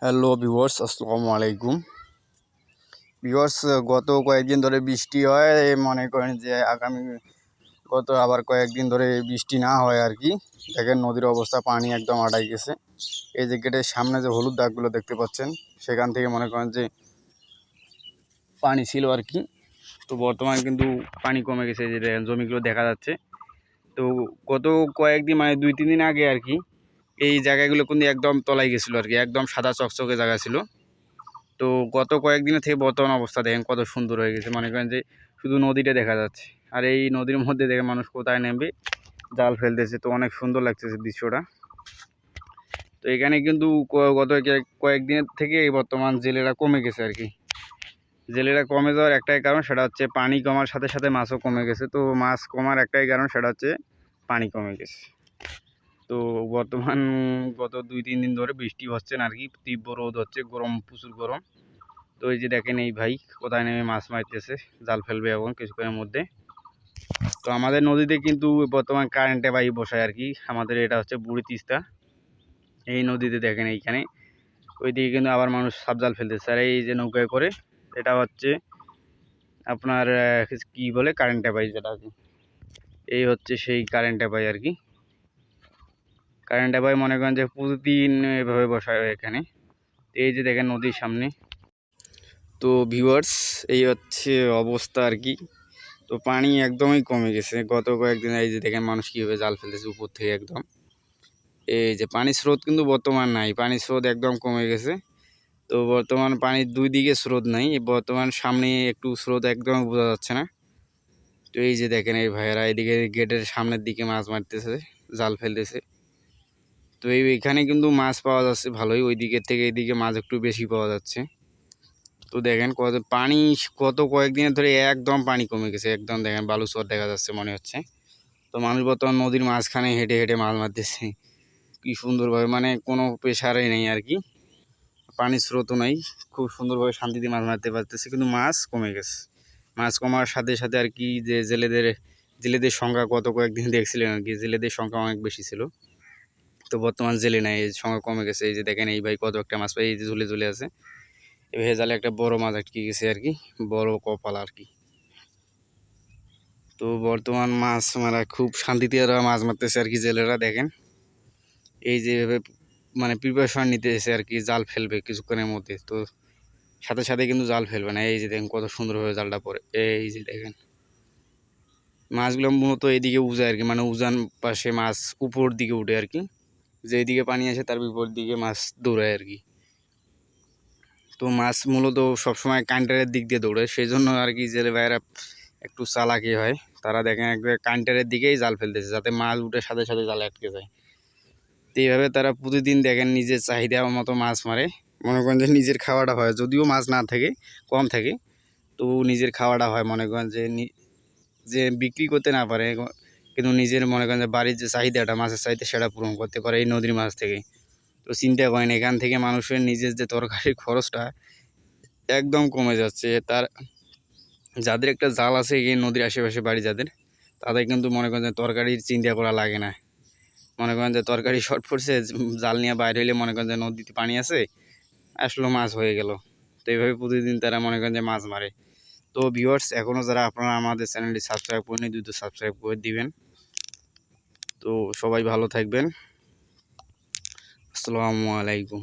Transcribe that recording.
Hello viewers, আসসালামু আলাইকুম। Viewers, গত কয়েকদিন ধরে বৃষ্টি হয়, মনে করেন যে আগামী গত আবার কয়েকদিন ধরে বৃষ্টি না হয় আর কি। দেখেন নদীর অবস্থা, পানি একদম আটকে গেছে। এই যে গেটের সামনে যে হলুদ দাগগুলো দেখতে পাচ্ছেন, সেখান থেকে মনে করেন যে পানি ছিল আর কি। তো বর্তমানে কিন্তু পানি কমে গেছে, যে জমিগুলো দেখা যাচ্ছে। তো গত কয়েকদিন মানে 2-3 দিন আগে আর কি এই জায়গাগুলো কিন্তু একদম তলায় গেছিলো আর কি, একদম সাদা চকচকে জায়গা ছিল। তো গত কয়েকদিনের থেকে বর্তমান অবস্থা দেখেন কত সুন্দর হয়ে গেছে, মনে করেন যে শুধু নদীটা দেখা যাচ্ছে। আর এই নদীর মধ্যে দেখে মানুষ কোথায় নেমে জাল ফেলতেছে, তো অনেক সুন্দর লাগতেছে দৃশ্যটা। তো এখানে কিন্তু গত কয়েকদিনের থেকে বর্তমান জেলেরা কমে গেছে আর কি। জেলেরা কমে যাওয়ার একটাই কারণ, সেটা হচ্ছে পানি কমার সাথে সাথে মাছও কমে গেছে। তো মাছ কমার একটাই কারণ, সেটা হচ্ছে পানি কমে গেছে। তো বর্তমান গত 2-3 দিন ধরে বৃষ্টি হচ্ছে না আর কি, তীব্র রোদ হচ্ছে, গরম, প্রচুর গরম। তো এই যে দেখেন এই ভাই কোথায় নেমে মাছ মারতেছে, জাল ফেলবে এবং কিছুক্ষণের মধ্যে। তো আমাদের নদীতে কিন্তু বর্তমান কারেন্টে ভাই বসায় আর কি। আমাদের এটা হচ্ছে বুড়ি তিস্তা। এই নদীতে দেখেন এইখানে ওইদিকে কিন্তু আবার মানুষ সাপ জাল ফেলতেছে। আর এই যে নৌকায় করে, এটা হচ্ছে আপনার কি বলে, কারেন্টে পাই যেটা আর কি। এই হচ্ছে সেই কারেন্টে পাই আর কি। কারেন্টে পাই মনে করেন যে প্রতিদিন এভাবে বসায় এখানে। এই যে দেখেন নদীর সামনে। তো ভিউয়ার্স, এই হচ্ছে অবস্থা আর কি। তো পানি একদমই কমে গেছে গত কয়েকদিন। এই যে দেখেন মানুষ কীভাবে জাল ফেলতেছে উপর থেকে একদম। এই যে পানির স্রোত কিন্তু বর্তমান নাই, পানির স্রোত একদম কমে গেছে। তো বর্তমান পানির দুই দিকে স্রোত নাই, বর্তমান সামনে একটু স্রোত একদম বোঝা যাচ্ছে না। তো এই যে দেখেন এই ভাইয়েরা এদিকে গেটের সামনের দিকে মাছ মারতেছে, জাল ফেলতেছে। তো এইখানে কিন্তু মাছ পাওয়া যাচ্ছে ভালোই, ওই দিকের থেকে এইদিকে মাছ একটু বেশি পাওয়া যাচ্ছে। তো দেখেন কত পানি, গত কয়েকদিনের ধরে একদম পানি কমে গেছে একদম। দেখেন বালুচর দেখা যাচ্ছে মনে হচ্ছে। তো মানুষ বর্তমান নদীর মাঝখানে হেঁটে হেঁটে মাছ মারতেছে কি সুন্দরভাবে, মানে কোনো প্রেশারই নেই আর কি, পানির স্রোতও নাই, খুব সুন্দরভাবে শান্তিতে মাছ মারতে পারতেছে। কিন্তু মাছ কমে গেছে। মাছ কমার সাথে সাথে আর কি, যে জেলেদের সংখ্যা গত কয়েকদিন দেখছিলেন আর কি, জেলেদের সংখ্যা অনেক বেশি ছিল। তো বর্তমান জেলে নাই, এই সংখ্যা কমে গেছে। এই যে দেখেন এই ভাই কত একটা মাছ পাই, এই যে ঝুলে ঝুলে আছে। এভাবে জালে একটা বড় মাছ আটকে গেছে আর কি, বড় কপাল আর কি। তো বর্তমান মাছ মারা খুব শান্তিতে এরা মাছ মারতেছে আর কি জেলেরা। দেখেন এই যে মানে প্রিপারেশন নিতেছে আর কি, জাল ফেলবে কিছুক্ষণের মধ্যে। তো সাথে সাথে কিন্তু জাল ফেলবে না। এই যে দেখেন কত সুন্দরভাবে জালটা পড়ে। এই যে দেখেন মাছগুলো মূলত এইদিকে উজায় আর কি, মানে উজান পাশে মাছ উপর দিকে উঠে আর কি, যেদিকে পানি আসে তার বিপরীত দিকে মাছ দৌড়ায় আর কি। তো মাছ মূলত সবসময় কান্টারের দিক দিয়ে দৌড়ে, সেই জন্য আর কি জেলে ভাইয়েরা একটু চালাকি হয়। তারা দেখেন একবার কান্টারের দিকেই জাল ফেলতেছে, যাতে মাছ উঠে সাথে সাথে জালে আটকে যায়। তো এইভাবে তারা প্রতিদিন দেখেন নিজের চাহিদা মতো মাছ মারে। মনে করেন যে নিজের খাওয়াটা হয়, যদিও মাছ না থাকে, কম থাকে, তো নিজের খাওয়াটা হয়। মনে করেন যে যে বিক্রি করতে না পারে, কিন্তু নিজের মনে করেন যে বাড়ির যে চাহিদাটা, মাছের চাহিদা, সেটা পূরণ করতে পারে এই নদীর মাছ থেকে। তো চিন্তা করেন এখান থেকে মানুষের নিজের যে তরকারির খরচটা একদম কমে যাচ্ছে। তার যাদের একটা জাল আছে এই নদীর আশেপাশে বাড়ি যাদের, তাদের কিন্তু মনে করেন যে তরকারির চিন্তা করা লাগে না। মনে করেন যে তরকারি শর্ট পড়ছে, জাল নিয়ে বাইরে হইলে মনে করেন যে নদীতে পানি আছে, আসলো মাছ হয়ে গেল। তো এইভাবে প্রতিদিন তারা মনে করেন যে মাছ মারে। তো ভিউয়ার্স, এখনও যারা আপনারা আমাদের চ্যানেলটি সাবস্ক্রাইব করেনি, দ্রুত সাবস্ক্রাইব করে দিবেন। তো সবাই ভালো থাকবেন। আসসালামু আলাইকুম।